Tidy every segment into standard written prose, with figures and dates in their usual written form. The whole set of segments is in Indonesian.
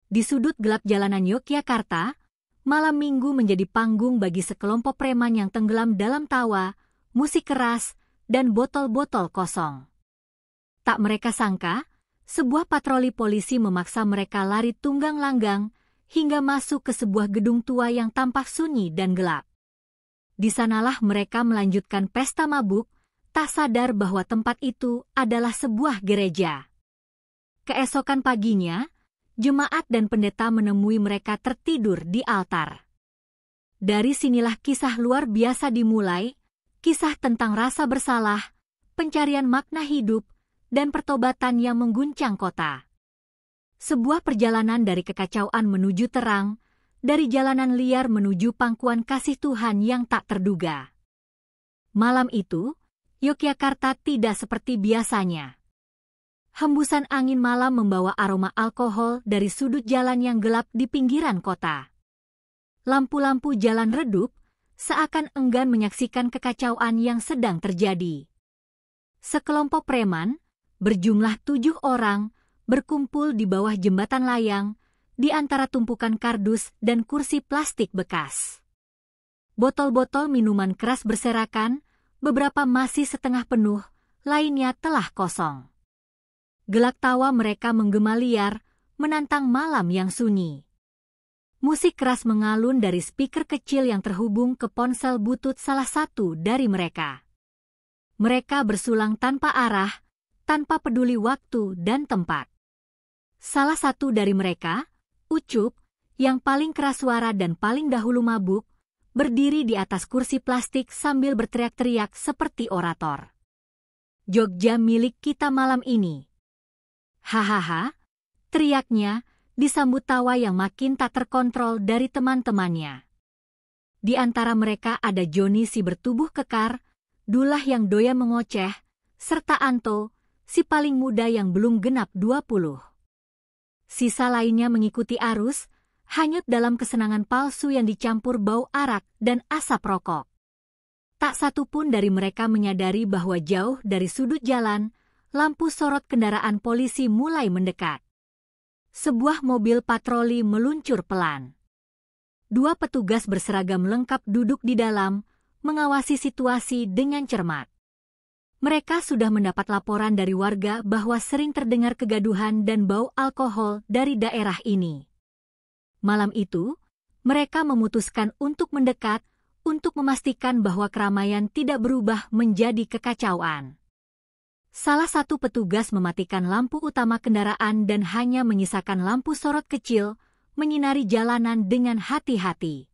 Di sudut gelap jalanan Yogyakarta, malam minggu menjadi panggung bagi sekelompok preman yang tenggelam dalam tawa, musik keras, dan botol-botol kosong. Tak mereka sangka, sebuah patroli polisi memaksa mereka lari tunggang langgang hingga masuk ke sebuah gedung tua yang tampak sunyi dan gelap. Di sanalah mereka melanjutkan pesta mabuk, tak sadar bahwa tempat itu adalah sebuah gereja. Keesokan paginya, jemaat dan pendeta menemui mereka tertidur di altar. Dari sinilah kisah luar biasa dimulai, kisah tentang rasa bersalah, pencarian makna hidup, dan pertobatan yang mengguncang kota. Sebuah perjalanan dari kekacauan menuju terang, dari jalanan liar menuju pangkuan kasih Tuhan yang tak terduga. Malam itu, Yogyakarta tidak seperti biasanya. Hembusan angin malam membawa aroma alkohol dari sudut jalan yang gelap di pinggiran kota. Lampu-lampu jalan redup, seakan enggan menyaksikan kekacauan yang sedang terjadi. Sekelompok preman, berjumlah 7 orang, berkumpul di bawah jembatan layang, di antara tumpukan kardus dan kursi plastik bekas. Botol-botol minuman keras berserakan, beberapa masih setengah penuh, lainnya telah kosong. Gelak tawa mereka menggema liar, menantang malam yang sunyi. Musik keras mengalun dari speaker kecil yang terhubung ke ponsel butut salah satu dari mereka. Mereka bersulang tanpa arah, tanpa peduli waktu dan tempat. Salah satu dari mereka, Ucup, yang paling keras suara dan paling dahulu mabuk, berdiri di atas kursi plastik sambil berteriak-teriak seperti orator. Jogja milik kita malam ini. Hahaha, teriaknya disambut tawa yang makin tak terkontrol dari teman-temannya. Di antara mereka ada Joni si bertubuh kekar, Dullah yang doyan mengoceh, serta Anto, si paling muda yang belum genap 20. Sisa lainnya mengikuti arus, hanyut dalam kesenangan palsu yang dicampur bau arak dan asap rokok. Tak satu pun dari mereka menyadari bahwa jauh dari sudut jalan, lampu sorot kendaraan polisi mulai mendekat. Sebuah mobil patroli meluncur pelan. 2 petugas berseragam lengkap duduk di dalam, mengawasi situasi dengan cermat. Mereka sudah mendapat laporan dari warga bahwa sering terdengar kegaduhan dan bau alkohol dari daerah ini. Malam itu, mereka memutuskan untuk mendekat, untuk memastikan bahwa keramaian tidak berubah menjadi kekacauan. Salah satu petugas mematikan lampu utama kendaraan dan hanya menyisakan lampu sorot kecil, menyinari jalanan dengan hati-hati.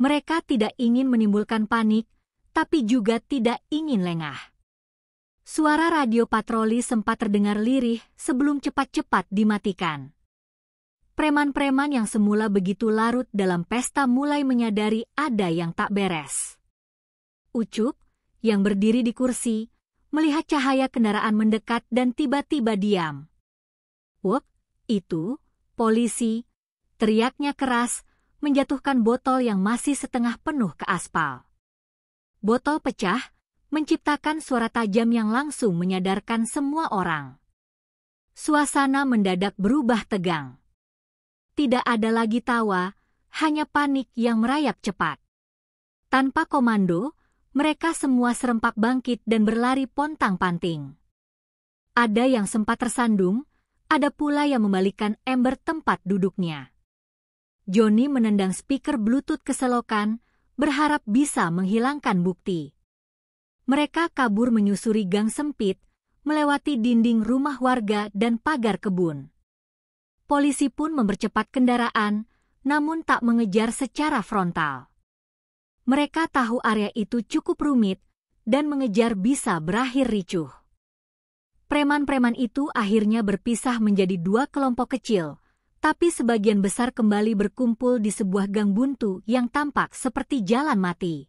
Mereka tidak ingin menimbulkan panik, tapi juga tidak ingin lengah. Suara radio patroli sempat terdengar lirih sebelum cepat-cepat dimatikan. Preman-preman yang semula begitu larut dalam pesta mulai menyadari ada yang tak beres. Ucup, yang berdiri di kursi, melihat cahaya kendaraan mendekat dan tiba-tiba diam. "Wop, itu, polisi!" teriaknya keras, menjatuhkan botol yang masih setengah penuh ke aspal. Botol pecah, menciptakan suara tajam yang langsung menyadarkan semua orang. Suasana mendadak berubah tegang. Tidak ada lagi tawa, hanya panik yang merayap cepat. Tanpa komando, mereka semua serempak bangkit dan berlari pontang-panting. Ada yang sempat tersandung, ada pula yang membalikkan ember tempat duduknya. Joni menendang speaker Bluetooth ke selokan, berharap bisa menghilangkan bukti. Mereka kabur menyusuri gang sempit, melewati dinding rumah warga dan pagar kebun. Polisi pun mempercepat kendaraan, namun tak mengejar secara frontal. Mereka tahu area itu cukup rumit, dan mengejar bisa berakhir ricuh. Preman-preman itu akhirnya berpisah menjadi 2 kelompok kecil, tapi sebagian besar kembali berkumpul di sebuah gang buntu yang tampak seperti jalan mati.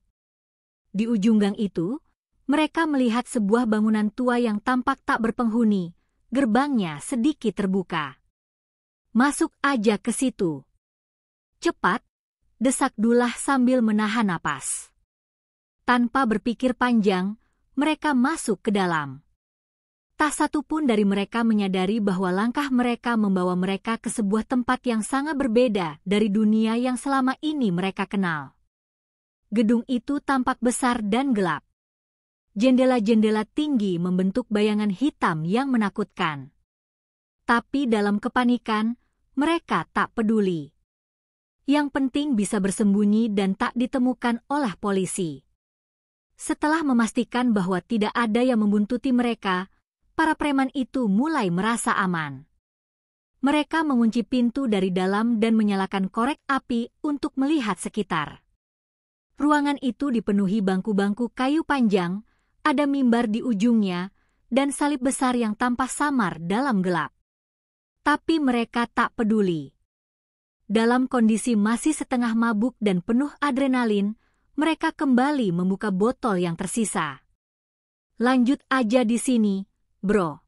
Di ujung gang itu, mereka melihat sebuah bangunan tua yang tampak tak berpenghuni, gerbangnya sedikit terbuka. "Masuk aja ke situ." "Cepat!" desak Dullah sambil menahan napas. Tanpa berpikir panjang, mereka masuk ke dalam. Tak satu pun dari mereka menyadari bahwa langkah mereka membawa mereka ke sebuah tempat yang sangat berbeda dari dunia yang selama ini mereka kenal. Gedung itu tampak besar dan gelap. Jendela-jendela tinggi membentuk bayangan hitam yang menakutkan. Tapi dalam kepanikan, mereka tak peduli. Yang penting bisa bersembunyi dan tak ditemukan oleh polisi. Setelah memastikan bahwa tidak ada yang membuntuti mereka, para preman itu mulai merasa aman. Mereka mengunci pintu dari dalam dan menyalakan korek api untuk melihat sekitar. Ruangan itu dipenuhi bangku-bangku kayu panjang, ada mimbar di ujungnya, dan salib besar yang tampak samar dalam gelap. Tapi mereka tak peduli. Dalam kondisi masih setengah mabuk dan penuh adrenalin, mereka kembali membuka botol yang tersisa. "Lanjut aja di sini, bro.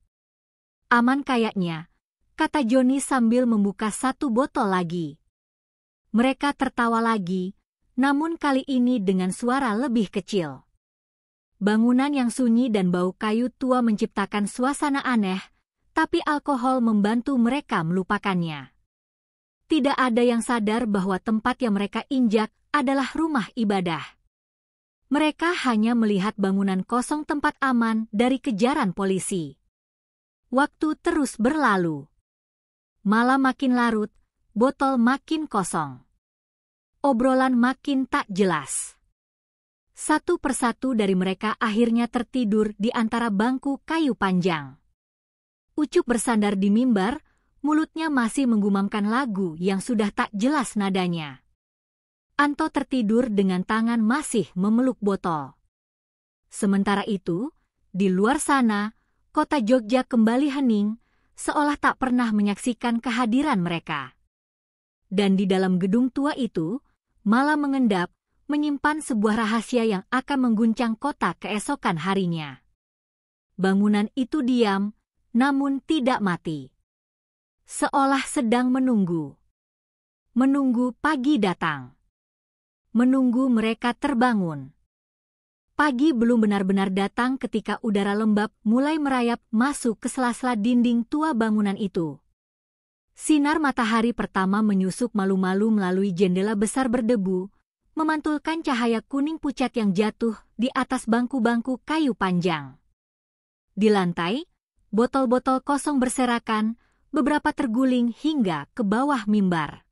Aman kayaknya," kata Johnny sambil membuka satu botol lagi. Mereka tertawa lagi, namun kali ini dengan suara lebih kecil. Bangunan yang sunyi dan bau kayu tua menciptakan suasana aneh, tapi alkohol membantu mereka melupakannya. Tidak ada yang sadar bahwa tempat yang mereka injak adalah rumah ibadah. Mereka hanya melihat bangunan kosong tempat aman dari kejaran polisi. Waktu terus berlalu. Malam makin larut, botol makin kosong. Obrolan makin tak jelas. Satu persatu dari mereka akhirnya tertidur di antara bangku kayu panjang. Ucup bersandar di mimbar, mulutnya masih menggumamkan lagu yang sudah tak jelas nadanya. Anto tertidur dengan tangan masih memeluk botol. Sementara itu, di luar sana, kota Jogja kembali hening, seolah tak pernah menyaksikan kehadiran mereka. Dan di dalam gedung tua itu, malam mengendap, menyimpan sebuah rahasia yang akan mengguncang kota keesokan harinya. Bangunan itu diam, namun tidak mati. Seolah sedang menunggu. Menunggu pagi datang. Menunggu mereka terbangun. Pagi belum benar-benar datang ketika udara lembab mulai merayap masuk ke sela-sela dinding tua bangunan itu. Sinar matahari pertama menyusup malu-malu melalui jendela besar berdebu, memantulkan cahaya kuning pucat yang jatuh di atas bangku-bangku kayu panjang. Di lantai, botol-botol kosong berserakan, beberapa terguling hingga ke bawah mimbar.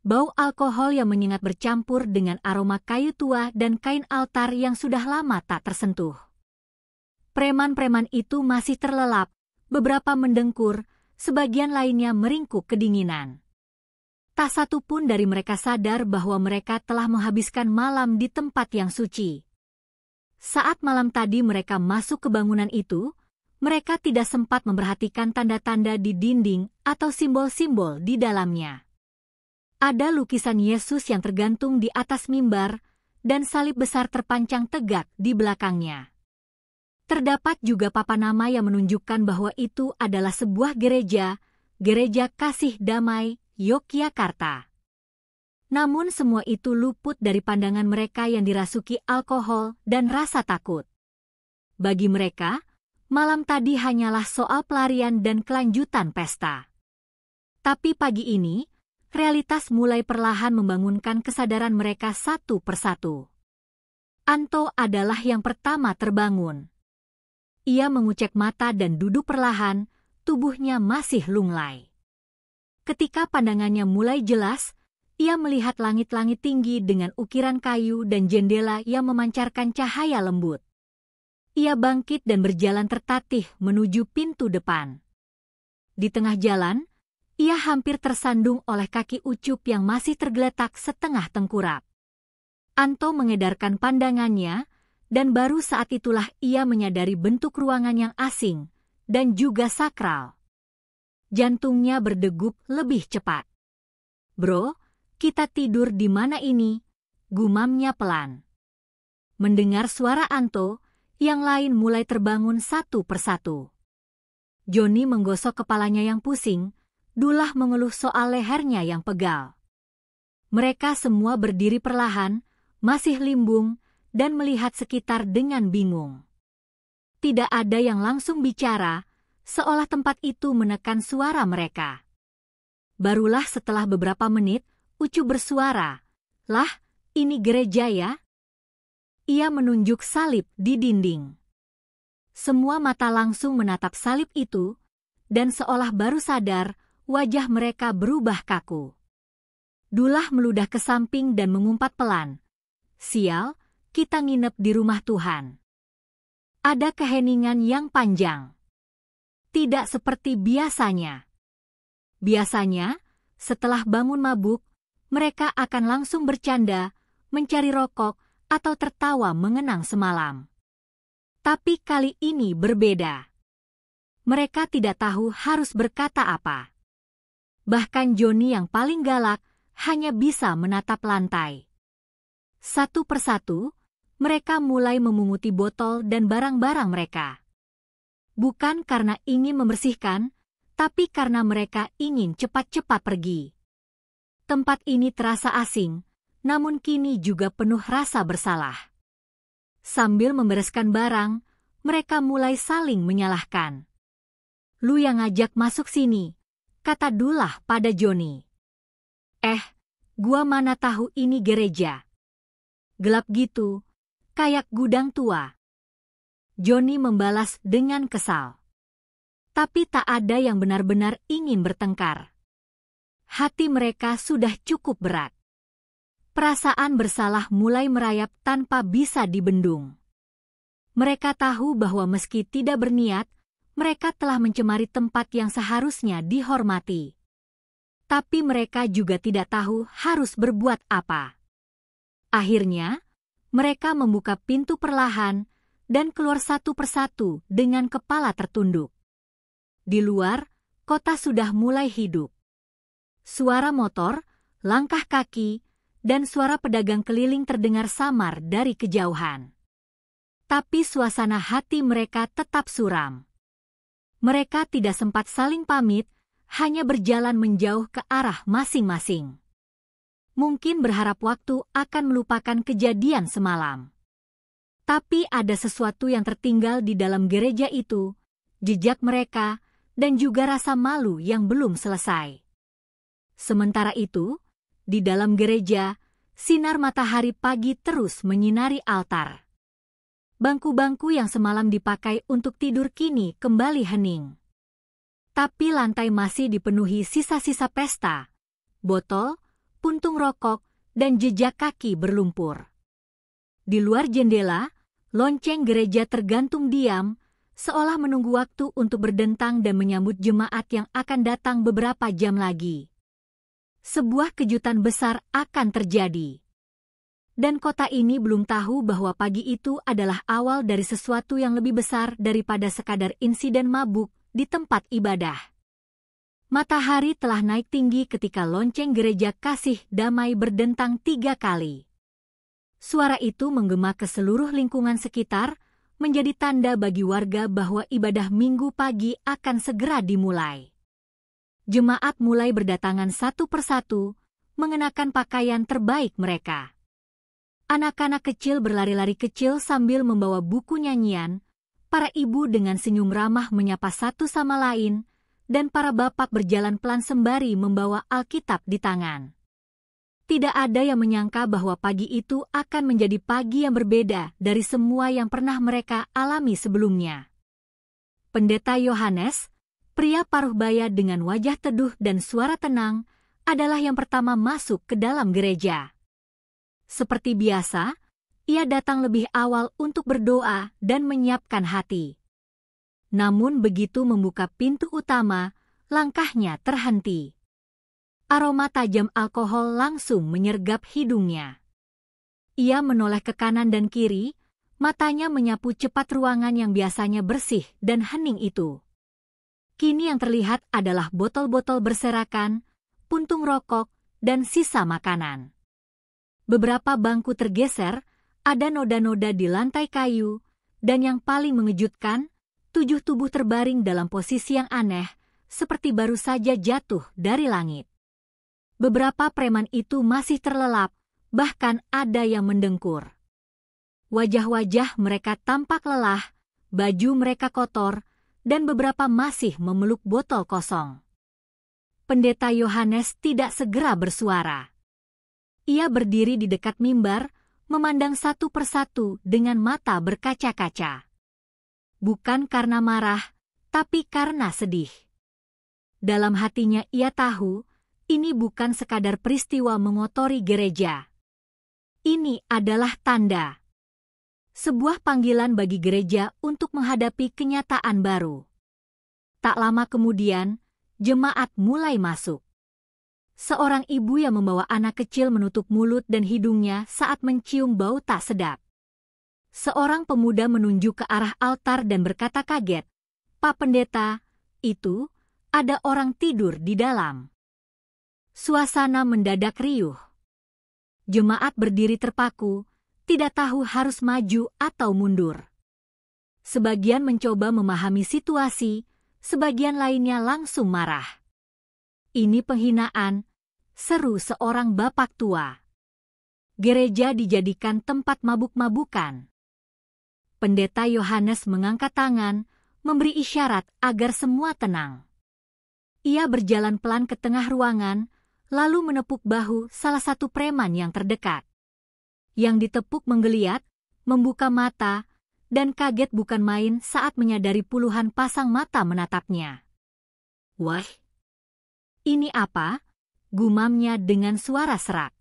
Bau alkohol yang menyengat bercampur dengan aroma kayu tua dan kain altar yang sudah lama tak tersentuh. Preman-preman itu masih terlelap, beberapa mendengkur, sebagian lainnya meringkuk kedinginan. Tak satu pun dari mereka sadar bahwa mereka telah menghabiskan malam di tempat yang suci. Saat malam tadi mereka masuk ke bangunan itu, mereka tidak sempat memperhatikan tanda-tanda di dinding atau simbol-simbol di dalamnya. Ada lukisan Yesus yang tergantung di atas mimbar, dan salib besar terpancang tegak di belakangnya. Terdapat juga papan nama yang menunjukkan bahwa itu adalah sebuah gereja, Gereja Kasih Damai, Yogyakarta. Namun semua itu luput dari pandangan mereka yang dirasuki alkohol dan rasa takut. Bagi mereka, malam tadi hanyalah soal pelarian dan kelanjutan pesta. Tapi pagi ini, realitas mulai perlahan membangunkan kesadaran mereka satu persatu. Anto adalah yang pertama terbangun. Ia mengucek mata dan duduk perlahan, tubuhnya masih lunglai. Ketika pandangannya mulai jelas, ia melihat langit-langit tinggi dengan ukiran kayu dan jendela yang memancarkan cahaya lembut. Ia bangkit dan berjalan tertatih menuju pintu depan. Di tengah jalan, ia hampir tersandung oleh kaki Ucup yang masih tergeletak setengah tengkurap. Anto mengedarkan pandangannya, dan baru saat itulah ia menyadari bentuk ruangan yang asing dan juga sakral. Jantungnya berdegup lebih cepat. "Bro, kita tidur di mana ini?" gumamnya pelan. Mendengar suara Anto, yang lain mulai terbangun satu persatu. Johnny menggosok kepalanya yang pusing, Dullah mengeluh soal lehernya yang pegal. Mereka semua berdiri perlahan, masih limbung, dan melihat sekitar dengan bingung. Tidak ada yang langsung bicara, seolah tempat itu menekan suara mereka. Barulah setelah beberapa menit, Ucu bersuara, "Lah, ini gereja ya?" Ia menunjuk salib di dinding. Semua mata langsung menatap salib itu, dan seolah baru sadar, wajah mereka berubah kaku. Dullah meludah ke samping dan mengumpat pelan, "Sial, kita nginep di rumah Tuhan." Ada keheningan yang panjang. Tidak seperti biasanya. Biasanya, setelah bangun mabuk, mereka akan langsung bercanda, mencari rokok, atau tertawa mengenang semalam. Tapi kali ini berbeda. Mereka tidak tahu harus berkata apa. Bahkan Johnny yang paling galak hanya bisa menatap lantai. Satu persatu, mereka mulai memunguti botol dan barang-barang mereka. Bukan karena ingin membersihkan, tapi karena mereka ingin cepat-cepat pergi. Tempat ini terasa asing, namun kini juga penuh rasa bersalah. Sambil membereskan barang, mereka mulai saling menyalahkan. "Lu yang ngajak masuk sini," kata Dullah pada Johnny. Gua mana tahu ini gereja. Gelap gitu, kayak gudang tua." Johnny membalas dengan kesal. Tapi tak ada yang benar-benar ingin bertengkar. Hati mereka sudah cukup berat. Perasaan bersalah mulai merayap tanpa bisa dibendung. Mereka tahu bahwa meski tidak berniat, mereka telah mencemari tempat yang seharusnya dihormati. Tapi mereka juga tidak tahu harus berbuat apa. Akhirnya, mereka membuka pintu perlahan dan keluar satu persatu dengan kepala tertunduk. Di luar, kota sudah mulai hidup. Suara motor, langkah kaki, dan suara pedagang keliling terdengar samar dari kejauhan. Tapi suasana hati mereka tetap suram. Mereka tidak sempat saling pamit, hanya berjalan menjauh ke arah masing-masing. Mungkin berharap waktu akan melupakan kejadian semalam. Tapi ada sesuatu yang tertinggal di dalam gereja itu, jejak mereka, dan juga rasa malu yang belum selesai. Sementara itu, di dalam gereja, sinar matahari pagi terus menyinari altar. Bangku-bangku yang semalam dipakai untuk tidur kini kembali hening. Tapi lantai masih dipenuhi sisa-sisa pesta, botol, puntung rokok, dan jejak kaki berlumpur. Di luar jendela, lonceng gereja tergantung diam, seolah menunggu waktu untuk berdentang dan menyambut jemaat yang akan datang beberapa jam lagi. Sebuah kejutan besar akan terjadi. Dan kota ini belum tahu bahwa pagi itu adalah awal dari sesuatu yang lebih besar daripada sekadar insiden mabuk di tempat ibadah. Matahari telah naik tinggi ketika lonceng gereja kasih damai berdentang 3 kali. Suara itu menggema ke seluruh lingkungan sekitar, menjadi tanda bagi warga bahwa ibadah Minggu pagi akan segera dimulai. Jemaat mulai berdatangan satu persatu, mengenakan pakaian terbaik mereka. Anak-anak kecil berlari-lari kecil sambil membawa buku nyanyian, para ibu dengan senyum ramah menyapa satu sama lain, dan para bapak berjalan pelan sembari membawa Alkitab di tangan. Tidak ada yang menyangka bahwa pagi itu akan menjadi pagi yang berbeda dari semua yang pernah mereka alami sebelumnya. Pendeta Yohanes, pria paruh baya dengan wajah teduh dan suara tenang, adalah yang pertama masuk ke dalam gereja. Seperti biasa, ia datang lebih awal untuk berdoa dan menyiapkan hati. Namun begitu membuka pintu utama, langkahnya terhenti. Aroma tajam alkohol langsung menyergap hidungnya. Ia menoleh ke kanan dan kiri, matanya menyapu cepat ruangan yang biasanya bersih dan hening itu. Kini yang terlihat adalah botol-botol berserakan, puntung rokok, dan sisa makanan. Beberapa bangku tergeser, ada noda-noda di lantai kayu, dan yang paling mengejutkan, 7 tubuh terbaring dalam posisi yang aneh, seperti baru saja jatuh dari langit. Beberapa preman itu masih terlelap, bahkan ada yang mendengkur. Wajah-wajah mereka tampak lelah, baju mereka kotor, dan beberapa masih memeluk botol kosong. Pendeta Yohanes tidak segera bersuara. Ia berdiri di dekat mimbar, memandang satu persatu dengan mata berkaca-kaca. Bukan karena marah, tapi karena sedih. Dalam hatinya ia tahu, ini bukan sekadar peristiwa mengotori gereja. Ini adalah tanda. Sebuah panggilan bagi gereja untuk menghadapi kenyataan baru. Tak lama kemudian, jemaat mulai masuk. Seorang ibu yang membawa anak kecil menutup mulut dan hidungnya saat mencium bau tak sedap. Seorang pemuda menunjuk ke arah altar dan berkata kaget, "Pak Pendeta, itu ada orang tidur di dalam." Suasana mendadak riuh. Jemaat berdiri terpaku, tidak tahu harus maju atau mundur. Sebagian mencoba memahami situasi, sebagian lainnya langsung marah. "Ini penghinaan," seru seorang bapak tua. "Gereja dijadikan tempat mabuk-mabukan." Pendeta Yohanes mengangkat tangan, memberi isyarat agar semua tenang. Ia berjalan pelan ke tengah ruangan, lalu menepuk bahu salah satu preman yang terdekat. Yang ditepuk menggeliat, membuka mata, dan kaget bukan main saat menyadari puluhan pasang mata menatapnya. "Wah, ini apa?" gumamnya dengan suara serak.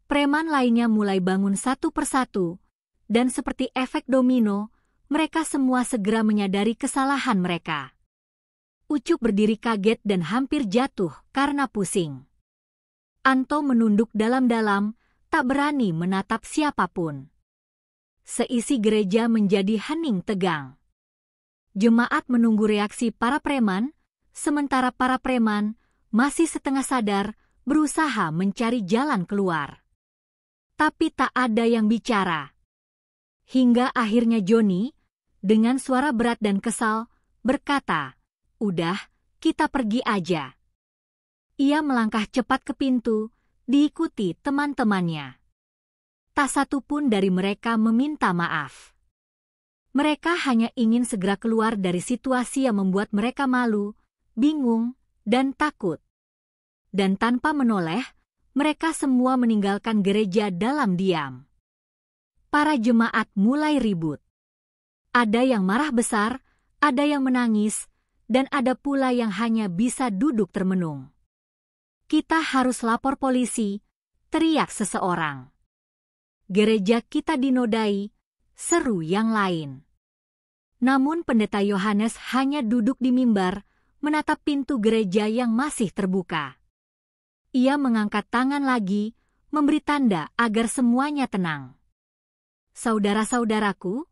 Preman lainnya mulai bangun satu persatu, dan seperti efek domino, mereka semua segera menyadari kesalahan mereka. Ucup berdiri kaget dan hampir jatuh karena pusing. Anto menunduk dalam-dalam, tak berani menatap siapapun. Seisi gereja menjadi hening tegang. Jemaat menunggu reaksi para preman, sementara para preman masih setengah sadar berusaha mencari jalan keluar. Tapi tak ada yang bicara. Hingga akhirnya Joni, dengan suara berat dan kesal, berkata, "Udah, kita pergi aja." Ia melangkah cepat ke pintu, diikuti teman-temannya. Tak satu pun dari mereka meminta maaf. Mereka hanya ingin segera keluar dari situasi yang membuat mereka malu, bingung, dan takut. Dan tanpa menoleh, mereka semua meninggalkan gereja dalam diam. Para jemaat mulai ribut. Ada yang marah besar, ada yang menangis, dan ada pula yang hanya bisa duduk termenung. "Kita harus lapor polisi," teriak seseorang. "Gereja kita dinodai," seru yang lain. Namun Pendeta Yohanes hanya duduk di mimbar, menatap pintu gereja yang masih terbuka. Ia mengangkat tangan lagi, memberi tanda agar semuanya tenang. "Saudara-saudaraku,"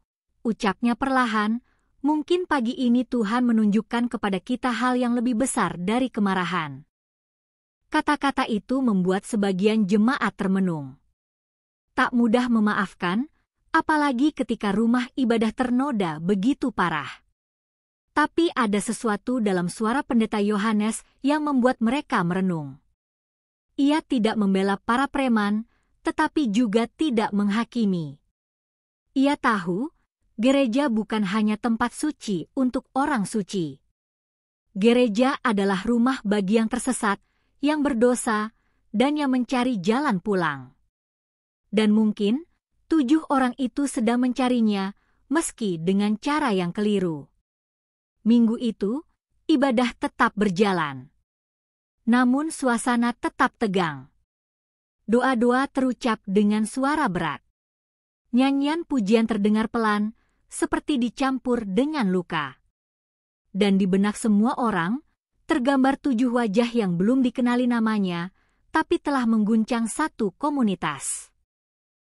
ucapnya perlahan, "mungkin pagi ini Tuhan menunjukkan kepada kita hal yang lebih besar dari kemarahan." Kata-kata itu membuat sebagian jemaat termenung. Tak mudah memaafkan, apalagi ketika rumah ibadah ternoda begitu parah. Tapi ada sesuatu dalam suara Pendeta Yohanes yang membuat mereka merenung. Ia tidak membela para preman, tetapi juga tidak menghakimi. Ia tahu, gereja bukan hanya tempat suci untuk orang suci. Gereja adalah rumah bagi yang tersesat, yang berdosa, dan yang mencari jalan pulang. Dan mungkin 7 orang itu sedang mencarinya, meski dengan cara yang keliru. Minggu itu, ibadah tetap berjalan. Namun suasana tetap tegang. Doa-doa terucap dengan suara berat. Nyanyian pujian terdengar pelan, seperti dicampur dengan luka. Dan di benak semua orang, tergambar 7 wajah yang belum dikenali namanya, tapi telah mengguncang satu komunitas.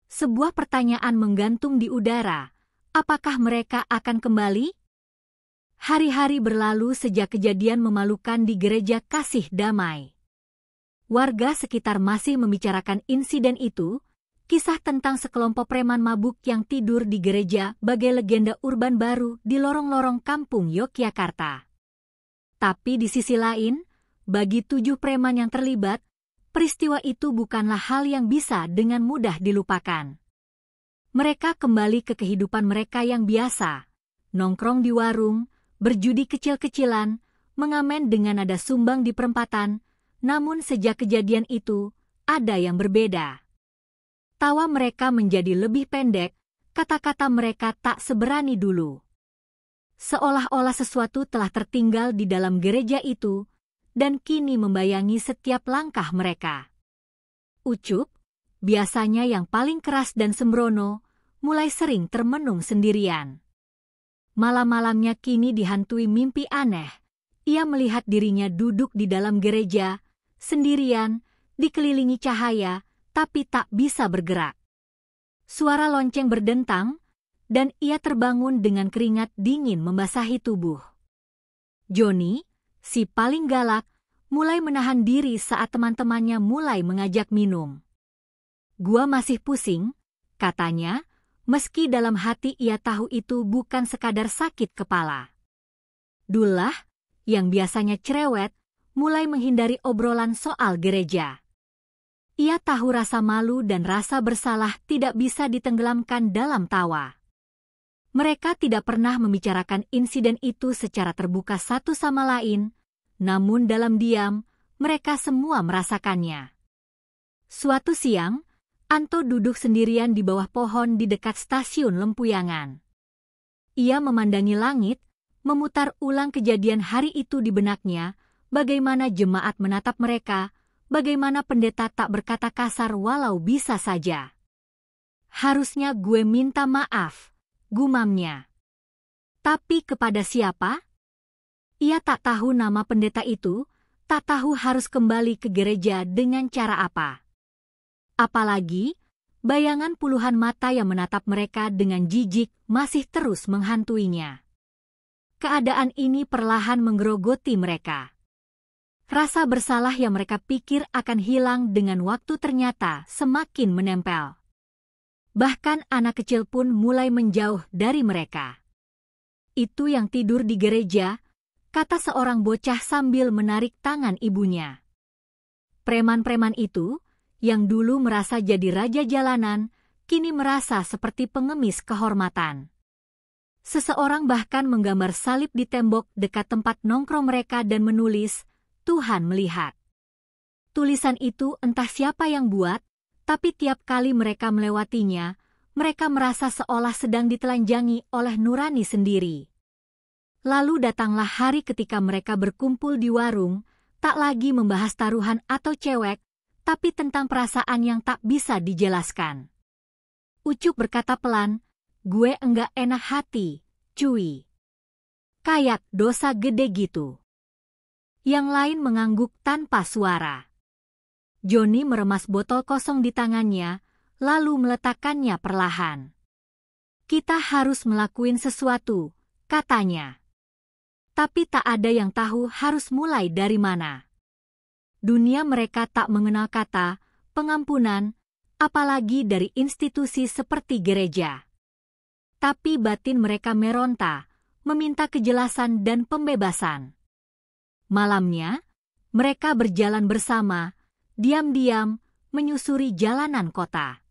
Sebuah pertanyaan menggantung di udara, apakah mereka akan kembali? Hari-hari berlalu sejak kejadian memalukan di gereja Kasih Damai. Warga sekitar masih membicarakan insiden itu, kisah tentang sekelompok preman mabuk yang tidur di gereja bagai legenda urban baru di lorong-lorong kampung Yogyakarta. Tapi di sisi lain, bagi 7 preman yang terlibat, peristiwa itu bukanlah hal yang bisa dengan mudah dilupakan. Mereka kembali ke kehidupan mereka yang biasa, nongkrong di warung, berjudi kecil-kecilan, mengamen dengan nada sumbang di perempatan. Namun sejak kejadian itu, ada yang berbeda. Tawa mereka menjadi lebih pendek, kata-kata mereka tak seberani dulu. Seolah-olah sesuatu telah tertinggal di dalam gereja itu, dan kini membayangi setiap langkah mereka. Ucup, biasanya yang paling keras dan sembrono, mulai sering termenung sendirian. Malam-malamnya kini dihantui mimpi aneh. Ia melihat dirinya duduk di dalam gereja, sendirian, dikelilingi cahaya, tapi tak bisa bergerak. Suara lonceng berdentang, dan ia terbangun dengan keringat dingin membasahi tubuh. Johnny, si paling galak, mulai menahan diri saat teman-temannya mulai mengajak minum. "Gua masih pusing," katanya, meski dalam hati ia tahu itu bukan sekadar sakit kepala. Dullah, yang biasanya cerewet, mulai menghindari obrolan soal gereja. Ia tahu rasa malu dan rasa bersalah tidak bisa ditenggelamkan dalam tawa. Mereka tidak pernah membicarakan insiden itu secara terbuka satu sama lain, namun dalam diam, mereka semua merasakannya. Suatu siang, Anto duduk sendirian di bawah pohon di dekat stasiun Lempuyangan. Ia memandangi langit, memutar ulang kejadian hari itu di benaknya, bagaimana jemaat menatap mereka, bagaimana pendeta tak berkata kasar walau bisa saja. "Harusnya gue minta maaf," gumamnya. Tapi kepada siapa? Ia tak tahu nama pendeta itu, tak tahu harus kembali ke gereja dengan cara apa. Apalagi, bayangan puluhan mata yang menatap mereka dengan jijik masih terus menghantuinya. Keadaan ini perlahan menggerogoti mereka. Rasa bersalah yang mereka pikir akan hilang dengan waktu ternyata semakin menempel. Bahkan anak kecil pun mulai menjauh dari mereka. "Itu yang tidur di gereja," kata seorang bocah sambil menarik tangan ibunya. Preman-preman itu, yang dulu merasa jadi raja jalanan, kini merasa seperti pengemis kehormatan. Seseorang bahkan menggambar salib di tembok dekat tempat nongkrong mereka dan menulis, "Tuhan melihat." Tulisan itu entah siapa yang buat, tapi tiap kali mereka melewatinya, mereka merasa seolah sedang ditelanjangi oleh nurani sendiri. Lalu datanglah hari ketika mereka berkumpul di warung, tak lagi membahas taruhan atau cewek, tapi tentang perasaan yang tak bisa dijelaskan. Ucup berkata pelan, "Gue enggak enak hati, cuy. Kayak dosa gede gitu." Yang lain mengangguk tanpa suara. Johnny meremas botol kosong di tangannya, lalu meletakkannya perlahan. "Kita harus melakukan sesuatu," katanya. Tapi tak ada yang tahu harus mulai dari mana. Dunia mereka tak mengenal kata pengampunan, apalagi dari institusi seperti gereja. Tapi batin mereka meronta, meminta kejelasan dan pembebasan. Malamnya, mereka berjalan bersama, diam-diam, menyusuri jalanan kota.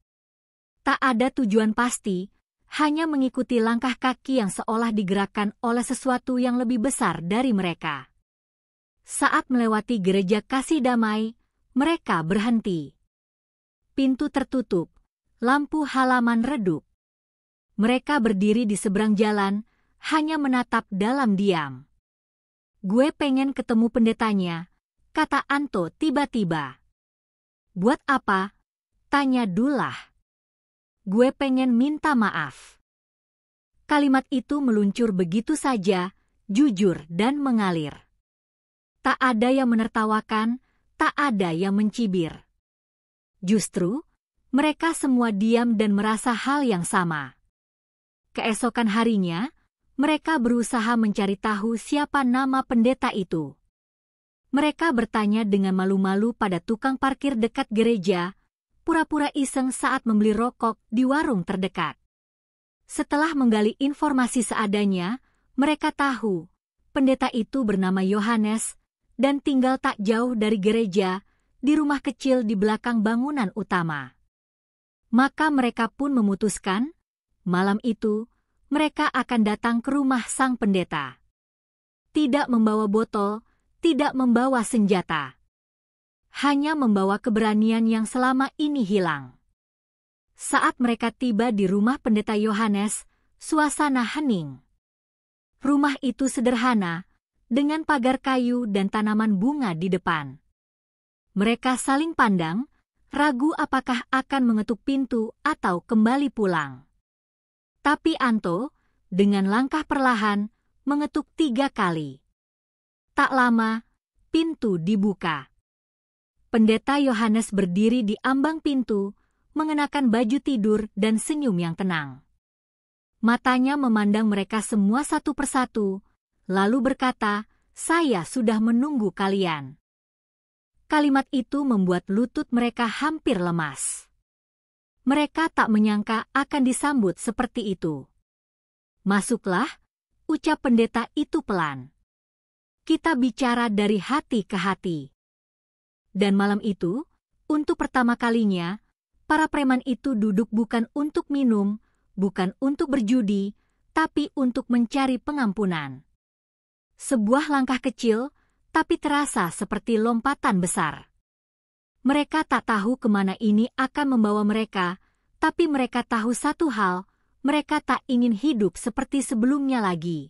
Tak ada tujuan pasti, hanya mengikuti langkah kaki yang seolah digerakkan oleh sesuatu yang lebih besar dari mereka. Saat melewati gereja Kasih Damai, mereka berhenti. Pintu tertutup, lampu halaman redup. Mereka berdiri di seberang jalan, hanya menatap dalam diam. "Gue pengen ketemu pendetanya," kata Anto tiba-tiba. "Buat apa?" tanya Dullah. "Gue pengen minta maaf." Kalimat itu meluncur begitu saja, jujur dan mengalir. Tak ada yang menertawakan, tak ada yang mencibir. Justru, mereka semua diam dan merasa hal yang sama. Keesokan harinya, mereka berusaha mencari tahu siapa nama pendeta itu. Mereka bertanya dengan malu-malu pada tukang parkir dekat gereja, pura-pura iseng saat membeli rokok di warung terdekat. Setelah menggali informasi seadanya, mereka tahu pendeta itu bernama Yohanes dan tinggal tak jauh dari gereja, di rumah kecil di belakang bangunan utama. Maka mereka pun memutuskan, malam itu, mereka akan datang ke rumah sang pendeta. Tidak membawa botol, tidak membawa senjata. Hanya membawa keberanian yang selama ini hilang. Saat mereka tiba di rumah pendeta Yohanes, suasana hening. Rumah itu sederhana, dengan pagar kayu dan tanaman bunga di depan. Mereka saling pandang, ragu apakah akan mengetuk pintu atau kembali pulang. Tapi Anto, dengan langkah perlahan, mengetuk 3 kali. Tak lama, pintu dibuka. Pendeta Yohanes berdiri di ambang pintu, mengenakan baju tidur dan senyum yang tenang. Matanya memandang mereka semua satu persatu, lalu berkata, "Saya sudah menunggu kalian." Kalimat itu membuat lutut mereka hampir lemas. Mereka tak menyangka akan disambut seperti itu. "Masuklah," ucap pendeta itu pelan. "Kita bicara dari hati ke hati." Dan malam itu, untuk pertama kalinya, para preman itu duduk bukan untuk minum, bukan untuk berjudi, tapi untuk mencari pengampunan. Sebuah langkah kecil, tapi terasa seperti lompatan besar. Mereka tak tahu kemana ini akan membawa mereka, tapi mereka tahu satu hal, mereka tak ingin hidup seperti sebelumnya lagi.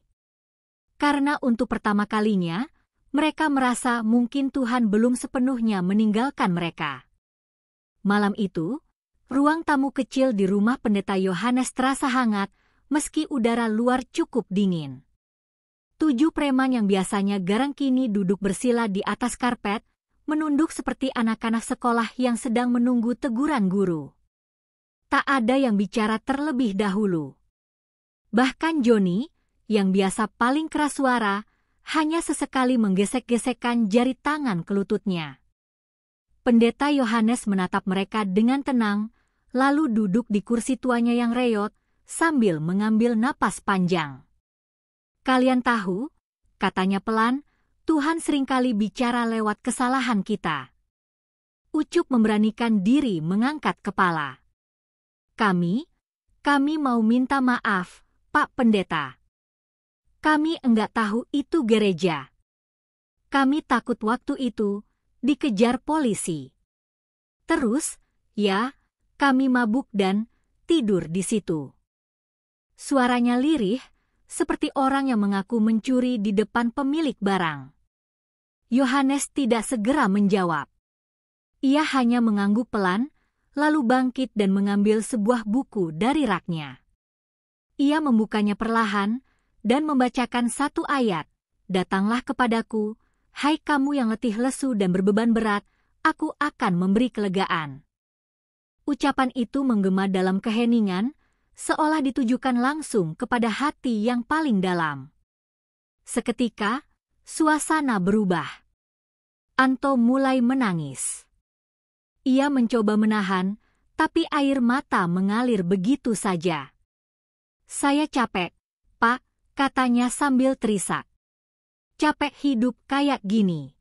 Karena untuk pertama kalinya, mereka merasa mungkin Tuhan belum sepenuhnya meninggalkan mereka. Malam itu, ruang tamu kecil di rumah pendeta Yohanes terasa hangat, meski udara luar cukup dingin. 7 preman yang biasanya garang kini duduk bersila di atas karpet, menunduk seperti anak-anak sekolah yang sedang menunggu teguran guru. Tak ada yang bicara terlebih dahulu. Bahkan Johnny, yang biasa paling keras suara, hanya sesekali menggesek-gesekkan jari tangan ke lututnya. Pendeta Yohanes menatap mereka dengan tenang, lalu duduk di kursi tuanya yang reyot, sambil mengambil napas panjang. "Kalian tahu," katanya pelan, "Tuhan seringkali bicara lewat kesalahan kita." Ucup memberanikan diri mengangkat kepala. Kami mau minta maaf, Pak Pendeta. Kami enggak tahu itu gereja. Kami takut waktu itu dikejar polisi. Terus, ya, kami mabuk dan tidur di situ." Suaranya lirih, seperti orang yang mengaku mencuri di depan pemilik barang. Yohanes tidak segera menjawab. Ia hanya mengangguk pelan, lalu bangkit dan mengambil sebuah buku dari raknya. Ia membukanya perlahan dan membacakan 1 ayat, "Datanglah kepadaku, hai kamu yang letih lesu dan berbeban berat, aku akan memberi kelegaan." Ucapan itu menggema dalam keheningan, seolah ditujukan langsung kepada hati yang paling dalam. Seketika, suasana berubah. Anto mulai menangis. Ia mencoba menahan, tapi air mata mengalir begitu saja. "Saya capek, Pak," katanya sambil terisak. "Capek hidup kayak gini.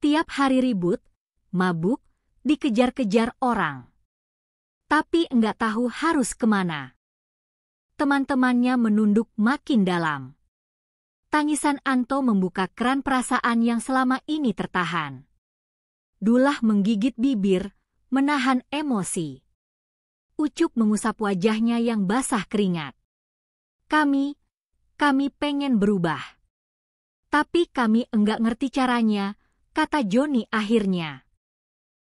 Tiap hari ribut, mabuk, dikejar-kejar orang. Tapi enggak tahu harus kemana." Teman-temannya menunduk makin dalam. Tangisan Anto membuka keran perasaan yang selama ini tertahan. Dullah menggigit bibir, menahan emosi. Ucup mengusap wajahnya yang basah keringat. Kami pengen berubah. Tapi kami enggak ngerti caranya," kata Johnny akhirnya.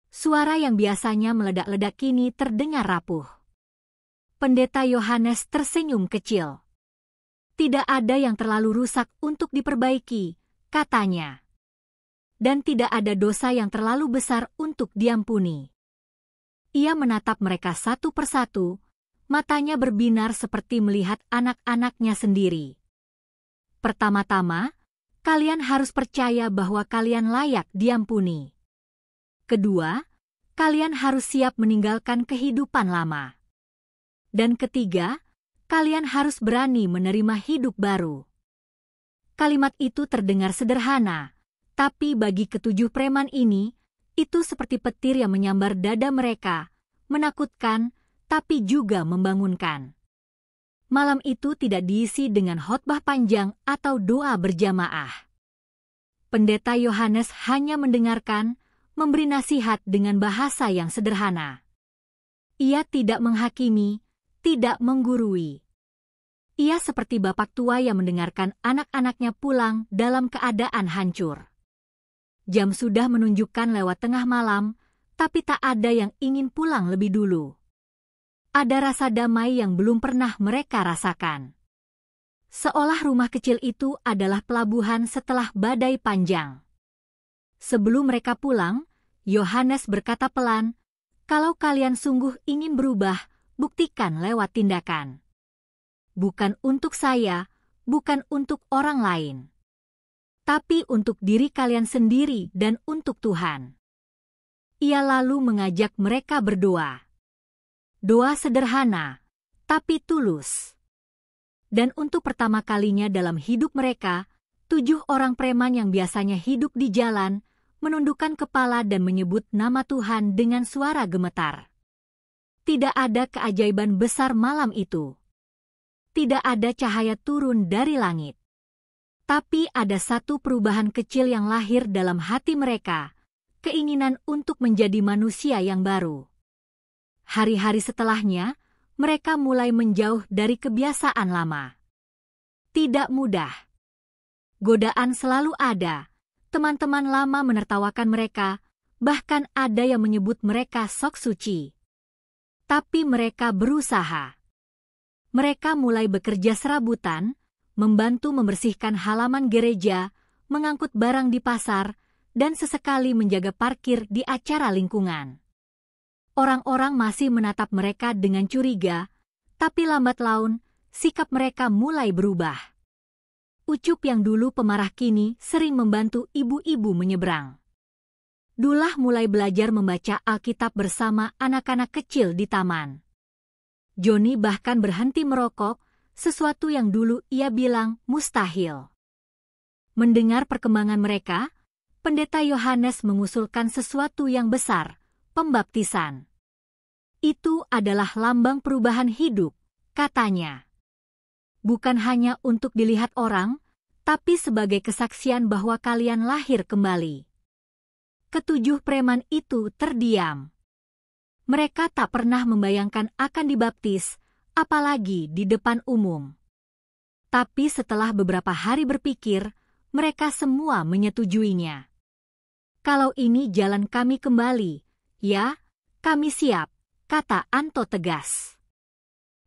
Suara yang biasanya meledak-ledak kini terdengar rapuh. Pendeta Yohanes tersenyum kecil. "Tidak ada yang terlalu rusak untuk diperbaiki," katanya. "Dan tidak ada dosa yang terlalu besar untuk diampuni." Ia menatap mereka satu persatu, matanya berbinar seperti melihat anak-anaknya sendiri. "Pertama-tama, kalian harus percaya bahwa kalian layak diampuni. Kedua, kalian harus siap meninggalkan kehidupan lama. Dan ketiga, kalian harus berani menerima hidup baru." Kalimat itu terdengar sederhana, tapi bagi 7 preman ini, itu seperti petir yang menyambar dada mereka, menakutkan, tapi juga membangunkan. Malam itu tidak diisi dengan khotbah panjang atau doa berjamaah. Pendeta Yohanes hanya mendengarkan, memberi nasihat dengan bahasa yang sederhana. Ia tidak menghakimi, tidak menggurui. Ia seperti bapak tua yang mendengarkan anak-anaknya pulang dalam keadaan hancur. Jam sudah menunjukkan lewat tengah malam, tapi tak ada yang ingin pulang lebih dulu. Ada rasa damai yang belum pernah mereka rasakan. Seolah rumah kecil itu adalah pelabuhan setelah badai panjang. Sebelum mereka pulang, Yohanes berkata pelan, "Kalau kalian sungguh ingin berubah, buktikan lewat tindakan. Bukan untuk saya, bukan untuk orang lain. Tapi untuk diri kalian sendiri dan untuk Tuhan." Ia lalu mengajak mereka berdoa. Doa sederhana, tapi tulus. Dan untuk pertama kalinya dalam hidup mereka, 7 orang preman yang biasanya hidup di jalan, menundukkan kepala dan menyebut nama Tuhan dengan suara gemetar. Tidak ada keajaiban besar malam itu. Tidak ada cahaya turun dari langit. Tapi ada satu perubahan kecil yang lahir dalam hati mereka, keinginan untuk menjadi manusia yang baru. Hari-hari setelahnya, mereka mulai menjauh dari kebiasaan lama. Tidak mudah. Godaan selalu ada. Teman-teman lama menertawakan mereka, bahkan ada yang menyebut mereka sok suci. Tapi mereka berusaha. Mereka mulai bekerja serabutan, membantu membersihkan halaman gereja, mengangkut barang di pasar, dan sesekali menjaga parkir di acara lingkungan. Orang-orang masih menatap mereka dengan curiga, tapi lambat laun, sikap mereka mulai berubah. Ucup yang dulu pemarah kini sering membantu ibu-ibu menyeberang. Dullah mulai belajar membaca Alkitab bersama anak-anak kecil di taman. Joni bahkan berhenti merokok, sesuatu yang dulu ia bilang mustahil. Mendengar perkembangan mereka, Pendeta Yohanes mengusulkan sesuatu yang besar, pembaptisan. Itu adalah lambang perubahan hidup, katanya. Bukan hanya untuk dilihat orang, tapi sebagai kesaksian bahwa kalian lahir kembali. Ketujuh preman itu terdiam. Mereka tak pernah membayangkan akan dibaptis, apalagi di depan umum. Tapi setelah beberapa hari berpikir, mereka semua menyetujuinya. Kalau ini jalan kami kembali, ya, kami siap, kata Anto tegas.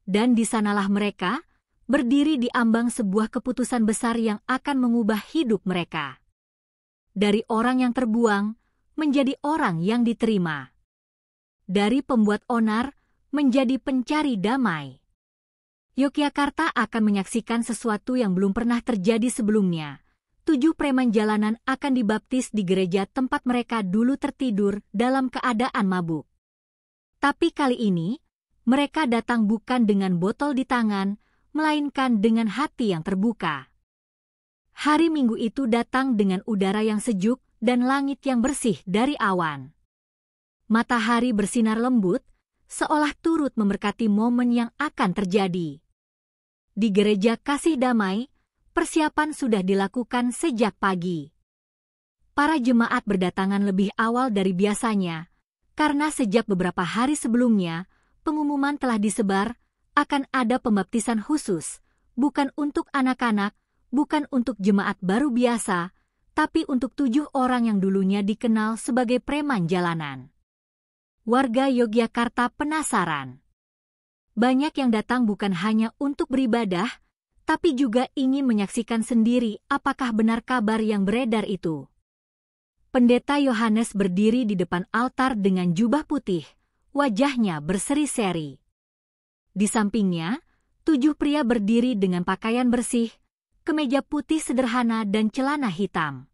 Dan di sanalah mereka, berdiri di ambang sebuah keputusan besar yang akan mengubah hidup mereka. Dari orang yang terbuang, menjadi orang yang diterima. Dari pembuat onar, menjadi pencari damai. Yogyakarta akan menyaksikan sesuatu yang belum pernah terjadi sebelumnya. 7 preman jalanan akan dibaptis di gereja tempat mereka dulu tertidur dalam keadaan mabuk. Tapi kali ini, mereka datang bukan dengan botol di tangan, melainkan dengan hati yang terbuka. Hari Minggu itu datang dengan udara yang sejuk dan langit yang bersih dari awan. Matahari bersinar lembut, seolah turut memberkati momen yang akan terjadi. Di gereja Kasih Damai, persiapan sudah dilakukan sejak pagi. Para jemaat berdatangan lebih awal dari biasanya, karena sejak beberapa hari sebelumnya, pengumuman telah disebar, akan ada pembaptisan khusus, bukan untuk anak-anak, bukan untuk jemaat baru biasa, tapi untuk 7 orang yang dulunya dikenal sebagai preman jalanan. Warga Yogyakarta penasaran. Banyak yang datang bukan hanya untuk beribadah, tapi juga ingin menyaksikan sendiri apakah benar kabar yang beredar itu. Pendeta Yohanes berdiri di depan altar dengan jubah putih, wajahnya berseri-seri. Di sampingnya, 7 pria berdiri dengan pakaian bersih, kemeja putih sederhana dan celana hitam.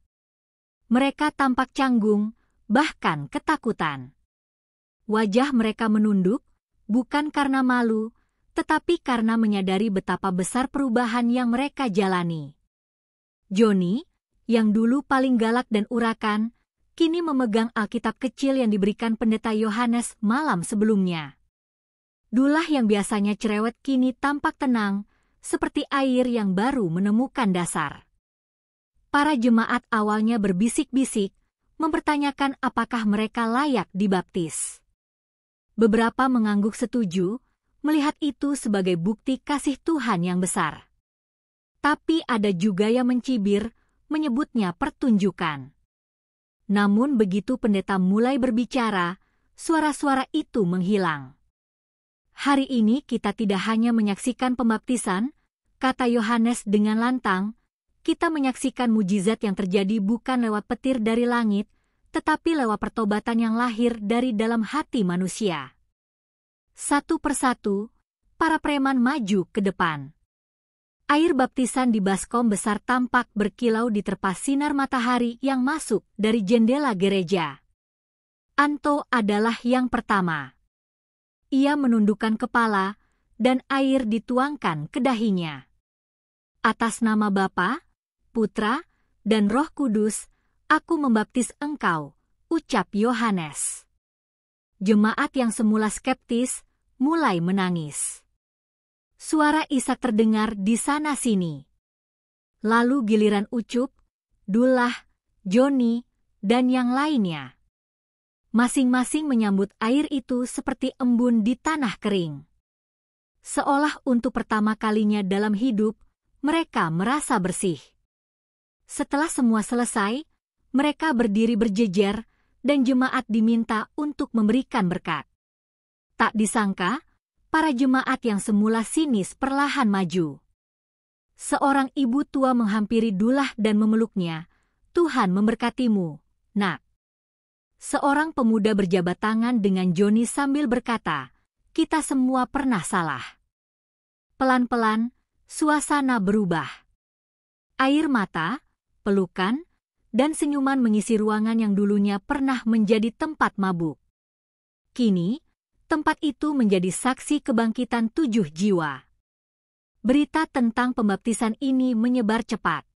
Mereka tampak canggung, bahkan ketakutan. Wajah mereka menunduk, bukan karena malu, tetapi karena menyadari betapa besar perubahan yang mereka jalani. Joni, yang dulu paling galak dan urakan, kini memegang Alkitab kecil yang diberikan Pendeta Yohanes malam sebelumnya. Dulah yang biasanya cerewet kini tampak tenang, seperti air yang baru menemukan dasar. Para jemaat awalnya berbisik-bisik, mempertanyakan apakah mereka layak dibaptis. Beberapa mengangguk setuju, melihat itu sebagai bukti kasih Tuhan yang besar. Tapi ada juga yang mencibir, menyebutnya pertunjukan. Namun begitu pendeta mulai berbicara, suara-suara itu menghilang. Hari ini kita tidak hanya menyaksikan pembaptisan, kata Yohanes dengan lantang, kita menyaksikan mujizat yang terjadi bukan lewat petir dari langit, tetapi lewat pertobatan yang lahir dari dalam hati manusia. Satu persatu, para preman maju ke depan. Air baptisan di baskom besar tampak berkilau diterpa sinar matahari yang masuk dari jendela gereja. Anto adalah yang pertama. Ia menundukkan kepala, dan air dituangkan ke dahinya. Atas nama Bapa, Putra, dan Roh Kudus, aku membaptis engkau, ucap Yohanes. Jemaat yang semula skeptis, mulai menangis. Suara Ishak terdengar di sana-sini. Lalu giliran Ucup, Dullah, Joni, dan yang lainnya. Masing-masing menyambut air itu seperti embun di tanah kering. Seolah untuk pertama kalinya dalam hidup, mereka merasa bersih. Setelah semua selesai, mereka berdiri berjejer dan jemaat diminta untuk memberikan berkat. Tak disangka, para jemaat yang semula sinis perlahan maju. Seorang ibu tua menghampiri Dullah dan memeluknya. Tuhan memberkatimu, nak. Seorang pemuda berjabat tangan dengan Joni sambil berkata, kita semua pernah salah. Pelan-pelan, suasana berubah. Air mata, pelukan, dan senyuman mengisi ruangan yang dulunya pernah menjadi tempat mabuk. Kini, tempat itu menjadi saksi kebangkitan 7 jiwa. Berita tentang pembaptisan ini menyebar cepat.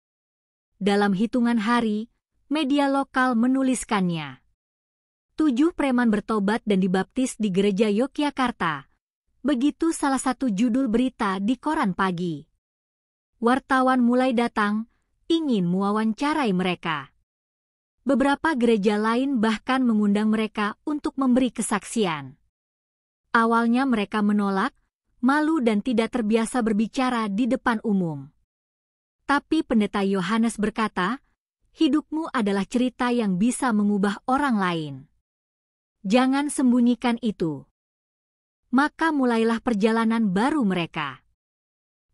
Dalam hitungan hari, media lokal menuliskannya. 7 preman bertobat dan dibaptis di gereja Yogyakarta. Begitu salah satu judul berita di koran pagi. Wartawan mulai datang, ingin mewawancarai mereka. Beberapa gereja lain bahkan mengundang mereka untuk memberi kesaksian. Awalnya mereka menolak, malu dan tidak terbiasa berbicara di depan umum. Tapi pendeta Yohanes berkata, hidupmu adalah cerita yang bisa mengubah orang lain. Jangan sembunyikan itu. Maka mulailah perjalanan baru mereka.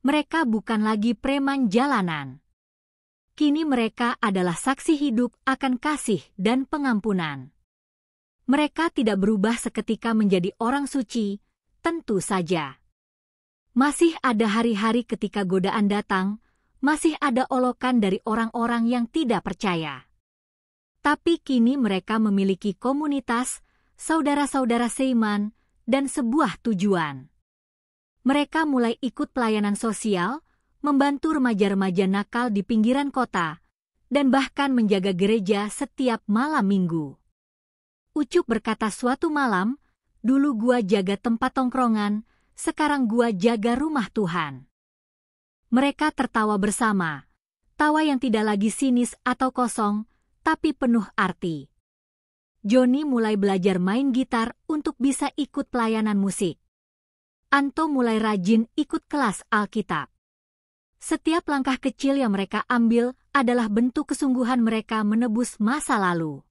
Mereka bukan lagi preman jalanan. Kini mereka adalah saksi hidup akan kasih dan pengampunan. Mereka tidak berubah seketika menjadi orang suci, tentu saja. Masih ada hari-hari ketika godaan datang, masih ada olokan dari orang-orang yang tidak percaya. Tapi kini mereka memiliki komunitas, saudara-saudara seiman, dan sebuah tujuan. Mereka mulai ikut pelayanan sosial, membantu remaja-remaja nakal di pinggiran kota, dan bahkan menjaga gereja setiap malam minggu. Ucup berkata suatu malam, dulu gua jaga tempat tongkrongan, sekarang gua jaga rumah Tuhan. Mereka tertawa bersama, tawa yang tidak lagi sinis atau kosong, tapi penuh arti. Joni mulai belajar main gitar untuk bisa ikut pelayanan musik. Anto mulai rajin ikut kelas Alkitab. Setiap langkah kecil yang mereka ambil adalah bentuk kesungguhan mereka menebus masa lalu.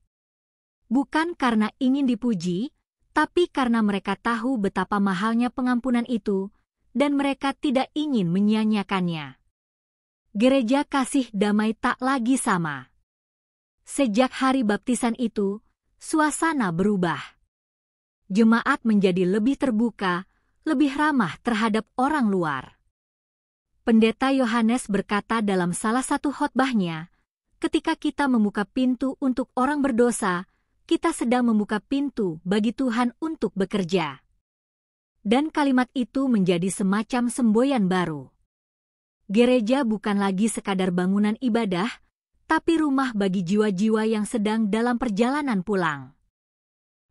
Bukan karena ingin dipuji, tapi karena mereka tahu betapa mahalnya pengampunan itu, dan mereka tidak ingin menyia-nyiakannya. Gereja Kasih Damai tak lagi sama. Sejak hari baptisan itu, suasana berubah. Jemaat menjadi lebih terbuka, lebih ramah terhadap orang luar. Pendeta Yohanes berkata dalam salah satu khotbahnya, ketika kita membuka pintu untuk orang berdosa, kita sedang membuka pintu bagi Tuhan untuk bekerja. Dan kalimat itu menjadi semacam semboyan baru. Gereja bukan lagi sekadar bangunan ibadah, tapi rumah bagi jiwa-jiwa yang sedang dalam perjalanan pulang.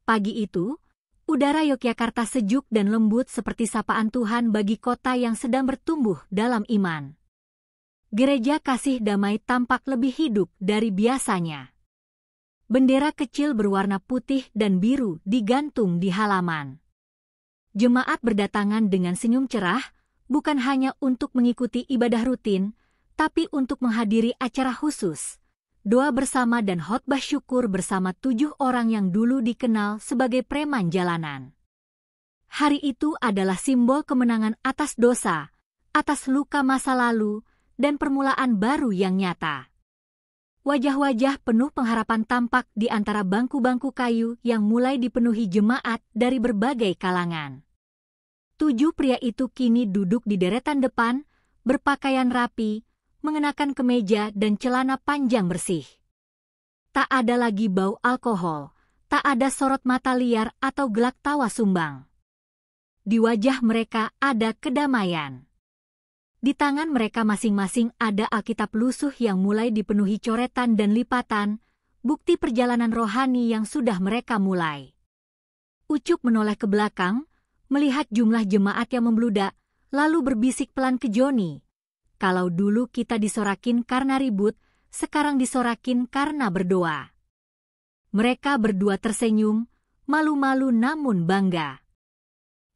Pagi itu, Udara Yogyakarta sejuk dan lembut seperti sapaan Tuhan bagi kota yang sedang bertumbuh dalam iman. Gereja Kasih Damai tampak lebih hidup dari biasanya. Bendera kecil berwarna putih dan biru digantung di halaman. Jemaat berdatangan dengan senyum cerah, bukan hanya untuk mengikuti ibadah rutin, tapi untuk menghadiri acara khusus. Doa bersama dan khotbah syukur bersama 7 orang yang dulu dikenal sebagai preman jalanan. Hari itu adalah simbol kemenangan atas dosa, atas luka masa lalu, dan permulaan baru yang nyata. Wajah-wajah penuh pengharapan tampak di antara bangku-bangku kayu yang mulai dipenuhi jemaat dari berbagai kalangan. 7 pria itu kini duduk di deretan depan, berpakaian rapi, mengenakan kemeja dan celana panjang bersih. Tak ada lagi bau alkohol, tak ada sorot mata liar atau gelak tawa sumbang. Di wajah mereka ada kedamaian. Di tangan mereka masing-masing ada Alkitab lusuh yang mulai dipenuhi coretan dan lipatan, bukti perjalanan rohani yang sudah mereka mulai. Ucup menoleh ke belakang, melihat jumlah jemaat yang membludak, lalu berbisik pelan ke Joni. Kalau dulu kita disorakin karena ribut, sekarang disorakin karena berdoa. Mereka berdua tersenyum, malu-malu namun bangga.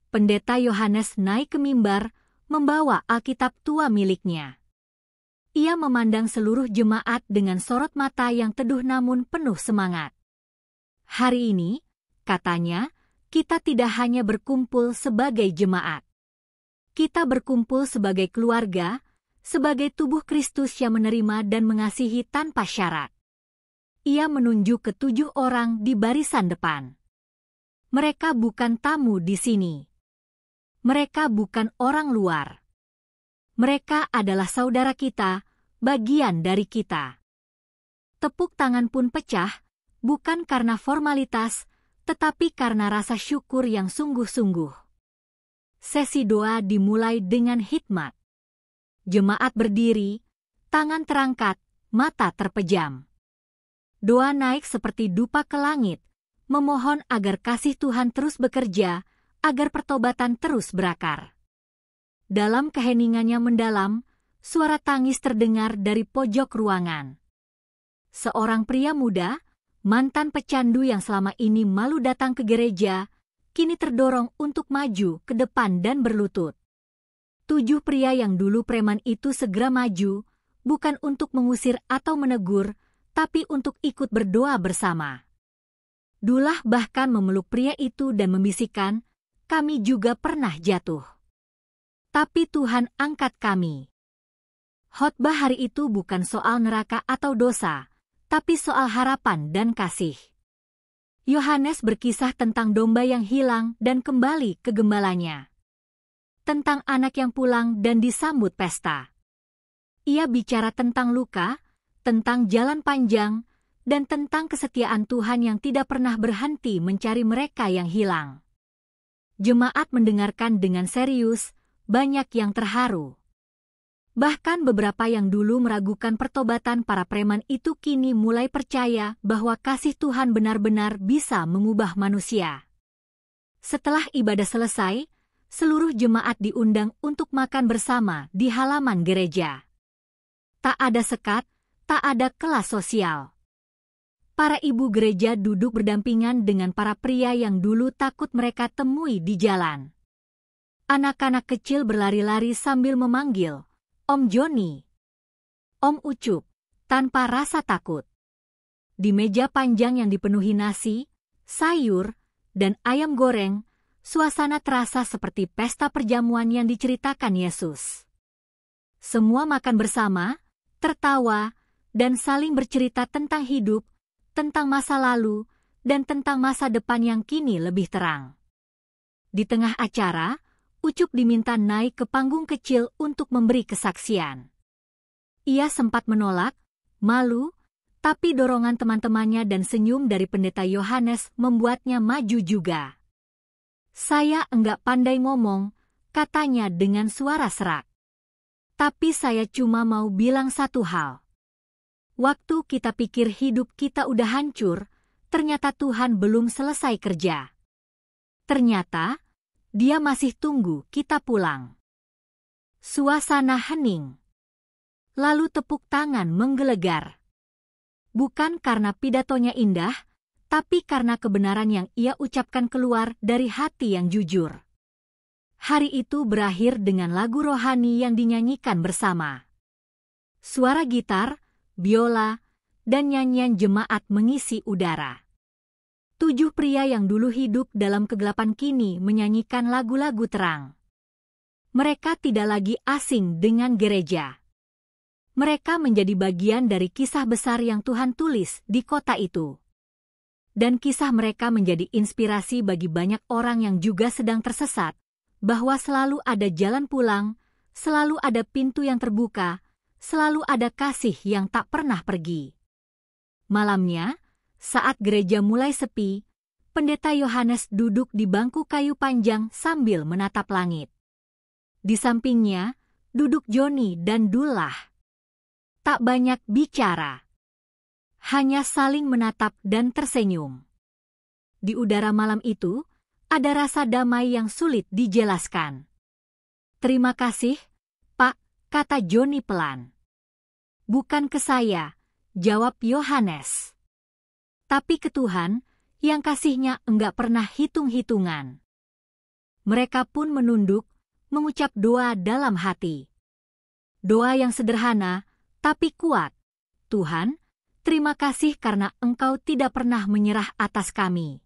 Pendeta Yohanes naik ke mimbar, membawa Alkitab tua miliknya. Ia memandang seluruh jemaat dengan sorot mata yang teduh namun penuh semangat. Hari ini, katanya, kita tidak hanya berkumpul sebagai jemaat. Kita berkumpul sebagai keluarga, sebagai tubuh Kristus yang menerima dan mengasihi tanpa syarat. Ia menunjuk ke 7 orang di barisan depan. Mereka bukan tamu di sini. Mereka bukan orang luar. Mereka adalah saudara kita, bagian dari kita. Tepuk tangan pun pecah, bukan karena formalitas, tetapi karena rasa syukur yang sungguh-sungguh. Sesi doa dimulai dengan hikmat. Jemaat berdiri, tangan terangkat, mata terpejam. Doa naik seperti dupa ke langit, memohon agar kasih Tuhan terus bekerja, agar pertobatan terus berakar. Dalam keheningannya mendalam, suara tangis terdengar dari pojok ruangan. Seorang pria muda, mantan pecandu yang selama ini malu datang ke gereja, kini terdorong untuk maju ke depan dan berlutut. 7 pria yang dulu preman itu segera maju, bukan untuk mengusir atau menegur, tapi untuk ikut berdoa bersama. Dulah bahkan memeluk pria itu dan membisikkan, kami juga pernah jatuh. Tapi Tuhan angkat kami. Khotbah hari itu bukan soal neraka atau dosa, tapi soal harapan dan kasih. Yohanes berkisah tentang domba yang hilang dan kembali ke gembalanya. Tentang anak yang pulang dan disambut pesta. Ia bicara tentang luka, tentang jalan panjang, dan tentang kesetiaan Tuhan yang tidak pernah berhenti mencari mereka yang hilang. Jemaat mendengarkan dengan serius, banyak yang terharu. Bahkan beberapa yang dulu meragukan pertobatan para preman itu kini mulai percaya bahwa kasih Tuhan benar-benar bisa mengubah manusia. Setelah ibadah selesai, seluruh jemaat diundang untuk makan bersama di halaman gereja. Tak ada sekat, tak ada kelas sosial. Para ibu gereja duduk berdampingan dengan para pria yang dulu takut mereka temui di jalan. Anak-anak kecil berlari-lari sambil memanggil, Om Joni, Om Ucup, tanpa rasa takut. Di meja panjang yang dipenuhi nasi, sayur, dan ayam goreng, suasana terasa seperti pesta perjamuan yang diceritakan Yesus. Semua makan bersama, tertawa, dan saling bercerita tentang hidup, tentang masa lalu, dan tentang masa depan yang kini lebih terang. Di tengah acara, Ucup diminta naik ke panggung kecil untuk memberi kesaksian. Ia sempat menolak, malu, tapi dorongan teman-temannya dan senyum dari pendeta Yohanes membuatnya maju juga. Saya enggak pandai ngomong, katanya dengan suara serak. Tapi saya cuma mau bilang satu hal. Waktu kita pikir hidup kita udah hancur, ternyata Tuhan belum selesai kerja. Ternyata, dia masih tunggu kita pulang. Suasana hening. Lalu tepuk tangan menggelegar. Bukan karena pidatonya indah, tapi karena kebenaran yang ia ucapkan keluar dari hati yang jujur. Hari itu berakhir dengan lagu rohani yang dinyanyikan bersama. Suara gitar, biola, dan nyanyian jemaat mengisi udara. 7 pria yang dulu hidup dalam kegelapan kini menyanyikan lagu-lagu terang. Mereka tidak lagi asing dengan gereja. Mereka menjadi bagian dari kisah besar yang Tuhan tulis di kota itu. Dan kisah mereka menjadi inspirasi bagi banyak orang yang juga sedang tersesat, bahwa selalu ada jalan pulang, selalu ada pintu yang terbuka, selalu ada kasih yang tak pernah pergi. Malamnya, saat gereja mulai sepi, Pendeta Yohanes duduk di bangku kayu panjang sambil menatap langit. Di sampingnya, duduk Joni dan Dullah. Tak banyak bicara. Hanya saling menatap dan tersenyum. Di udara malam itu, ada rasa damai yang sulit dijelaskan. "Terima kasih, Pak," kata Joni pelan. "Bukan ke saya," jawab Yohanes. "Tapi ke Tuhan, yang kasih-Nya enggak pernah hitung-hitungan." Mereka pun menunduk, mengucap doa dalam hati. Doa yang sederhana, tapi kuat. "Tuhan, terima kasih karena Engkau tidak pernah menyerah atas kami.